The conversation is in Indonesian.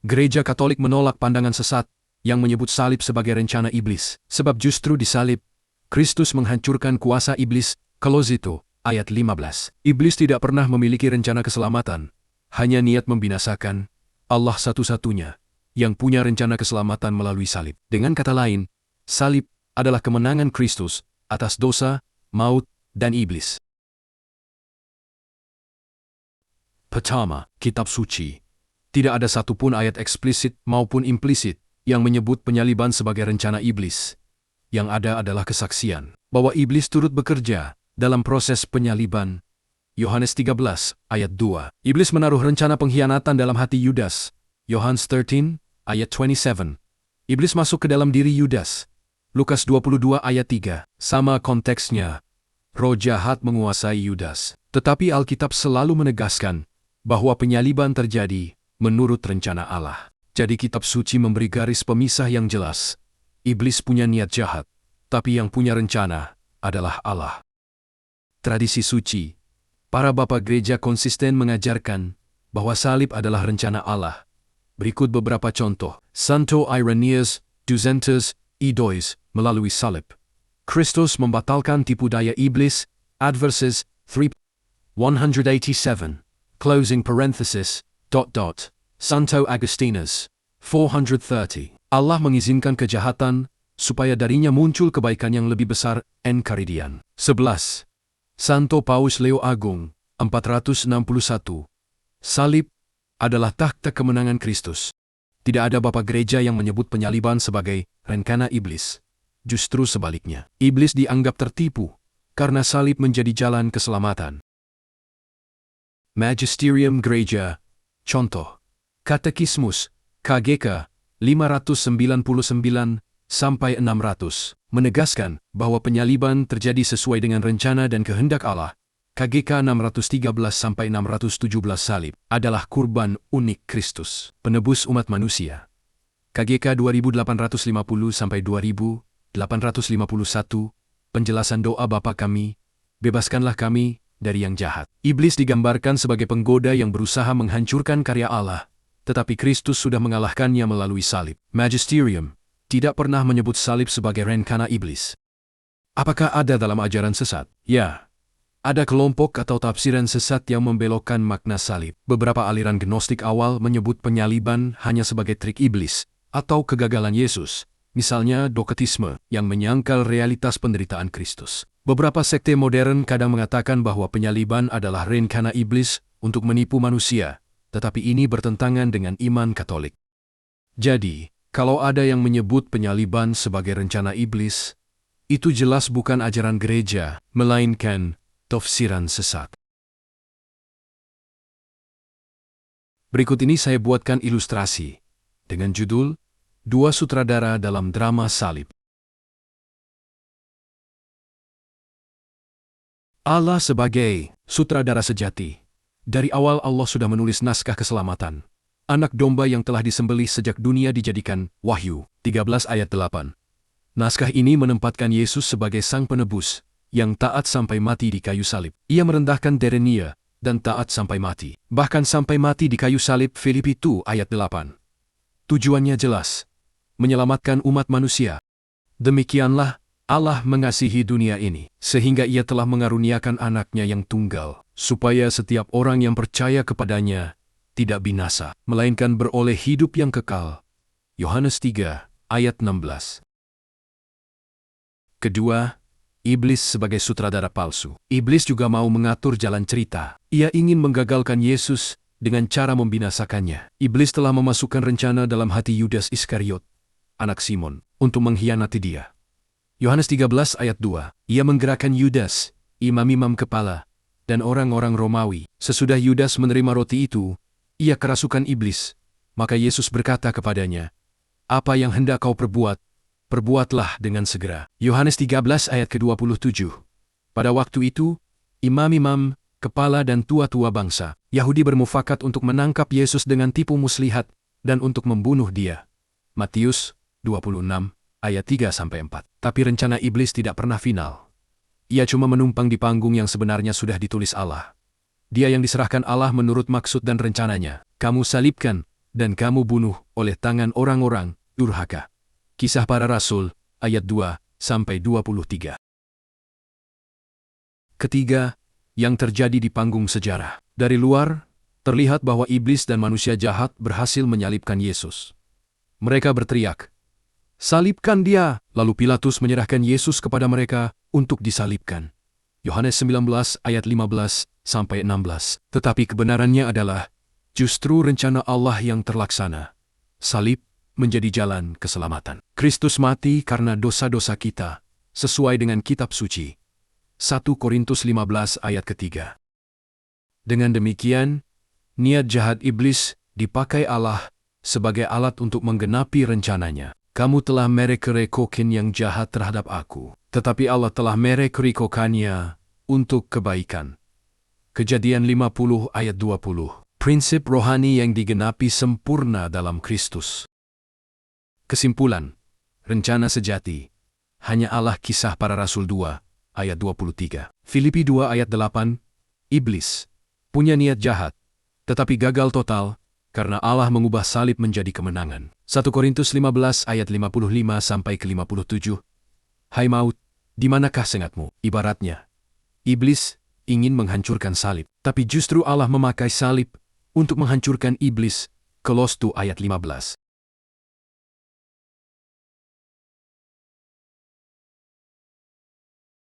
Gereja Katolik menolak pandangan sesat yang menyebut salib sebagai rencana iblis. Sebab justru di salib, Kristus menghancurkan kuasa iblis. Kolosito, ayat 15. Iblis tidak pernah memiliki rencana keselamatan, hanya niat membinasakan. Allah satu-satunya yang punya rencana keselamatan melalui salib. Dengan kata lain, salib adalah kemenangan Kristus atas dosa, maut, dan iblis. Pertama, Kitab Suci. Tidak ada satupun ayat eksplisit maupun implisit yang menyebut penyaliban sebagai rencana iblis. Yang ada adalah kesaksian bahwa iblis turut bekerja dalam proses penyaliban. Yohanes 13, ayat 2. Iblis menaruh rencana pengkhianatan dalam hati Yudas. Yohanes 13, ayat 27. Iblis masuk ke dalam diri Yudas. Lukas 22, ayat 3. Sama konteksnya. Roh jahat menguasai Yudas. Tetapi Alkitab selalu menegaskan bahwa penyaliban terjadi menurut rencana Allah. Jadi kitab suci memberi garis pemisah yang jelas. Iblis punya niat jahat, tapi yang punya rencana adalah Allah. Tradisi suci. Para bapak gereja konsisten mengajarkan bahwa salib adalah rencana Allah. Berikut beberapa contoh. Santo Irenaeus, Ducentus, Idois, melalui salib. Kristus membatalkan tipu daya iblis, Adverses 3, 187. Closing parenthesis, ... Santo Agustinus, 430. Allah mengizinkan kejahatan, supaya darinya muncul kebaikan yang lebih besar, Enchiridion. 11. Santo Paus Leo Agung, 461. Salib adalah takhta kemenangan Kristus. Tidak ada bapak gereja yang menyebut penyaliban sebagai rencana iblis. Justru sebaliknya, iblis dianggap tertipu, karena salib menjadi jalan keselamatan. Magisterium Gereja. Contoh. Katekismus, KGK, 599-600, menegaskan bahwa penyaliban terjadi sesuai dengan rencana dan kehendak Allah. KGK 613-617 salib adalah kurban unik Kristus, penebus umat manusia. KGK 2850-2851, penjelasan doa Bapa kami, bebaskanlah kami dari yang jahat. Iblis digambarkan sebagai penggoda yang berusaha menghancurkan karya Allah, tetapi Kristus sudah mengalahkannya melalui salib. Magisterium tidak pernah menyebut salib sebagai rencana iblis. Apakah ada dalam ajaran sesat? Ya, ada kelompok atau tafsiran sesat yang membelokkan makna salib. Beberapa aliran gnostik awal menyebut penyaliban hanya sebagai trik iblis atau kegagalan Yesus, misalnya doketisme yang menyangkal realitas penderitaan Kristus. Beberapa sekte modern kadang mengatakan bahwa penyaliban adalah rencana iblis untuk menipu manusia, tetapi ini bertentangan dengan iman Katolik. Jadi, kalau ada yang menyebut penyaliban sebagai rencana iblis, itu jelas bukan ajaran gereja, melainkan tafsiran sesat. Berikut ini saya buatkan ilustrasi dengan judul Dua Sutradara dalam Drama Salib. Allah sebagai sutradara sejati. Dari awal Allah sudah menulis naskah keselamatan. Anak domba yang telah disembelih sejak dunia dijadikan, Wahyu 13 ayat 8. Naskah ini menempatkan Yesus sebagai sang penebus, yang taat sampai mati di kayu salib. Ia merendahkan derenia, dan taat sampai mati. Bahkan sampai mati di kayu salib. Filipi 2 ayat 8. Tujuannya jelas, menyelamatkan umat manusia. Demikianlah Allah mengasihi dunia ini, sehingga Ia telah mengaruniakan anaknya yang tunggal, supaya setiap orang yang percaya kepadanya tidak binasa, melainkan beroleh hidup yang kekal. Yohanes 3, ayat 16. Kedua, iblis sebagai sutradara palsu. Iblis juga mau mengatur jalan cerita. Ia ingin menggagalkan Yesus dengan cara membinasakannya. Iblis telah memasukkan rencana dalam hati Yudas Iskariot, anak Simon, untuk mengkhianati dia. Yohanes 13 ayat 2, ia menggerakkan Yudas, imam-imam kepala, dan orang-orang Romawi. Sesudah Yudas menerima roti itu, ia kerasukan iblis. Maka Yesus berkata kepadanya, "Apa yang hendak kau perbuat, perbuatlah dengan segera." Yohanes 13 ayat ke-27. Pada waktu itu, imam-imam, kepala dan tua-tua bangsa Yahudi bermufakat untuk menangkap Yesus dengan tipu muslihat dan untuk membunuh dia. Matius 26 ayat 3-4. Tapi rencana iblis tidak pernah final. Ia cuma menumpang di panggung yang sebenarnya sudah ditulis Allah. Dia yang diserahkan Allah menurut maksud dan rencananya. Kamu salibkan, dan kamu bunuh oleh tangan orang-orang durhaka. Kisah Para Rasul, ayat 2-23. Ketiga, yang terjadi di panggung sejarah. Dari luar, terlihat bahwa iblis dan manusia jahat berhasil menyalibkan Yesus. Mereka berteriak, "Salibkan dia!" Lalu Pilatus menyerahkan Yesus kepada mereka untuk disalibkan. Yohanes 19 ayat 15-16. Tetapi kebenarannya adalah justru rencana Allah yang terlaksana. Salib menjadi jalan keselamatan. Kristus mati karena dosa-dosa kita, sesuai dengan kitab suci. 1 Korintus 15 ayat ketiga. Dengan demikian, niat jahat iblis dipakai Allah sebagai alat untuk menggenapi rencananya. Kamu telah merekokin yang jahat terhadap aku, tetapi Allah telah merekokannya untuk kebaikan. Kejadian 50 ayat 20. Prinsip rohani yang digenapi sempurna dalam Kristus. Kesimpulan, rencana sejati hanya Allah. Kisah Para Rasul 2 ayat 23. Filipi 2 ayat 8. Iblis punya niat jahat, tetapi gagal total karena Allah mengubah salib menjadi kemenangan. 1 Korintus 15 ayat 55-57. Hai maut, di manakah sengatmu? Ibaratnya, iblis ingin menghancurkan salib, tapi justru Allah memakai salib untuk menghancurkan iblis. Kolose 2 ayat 15.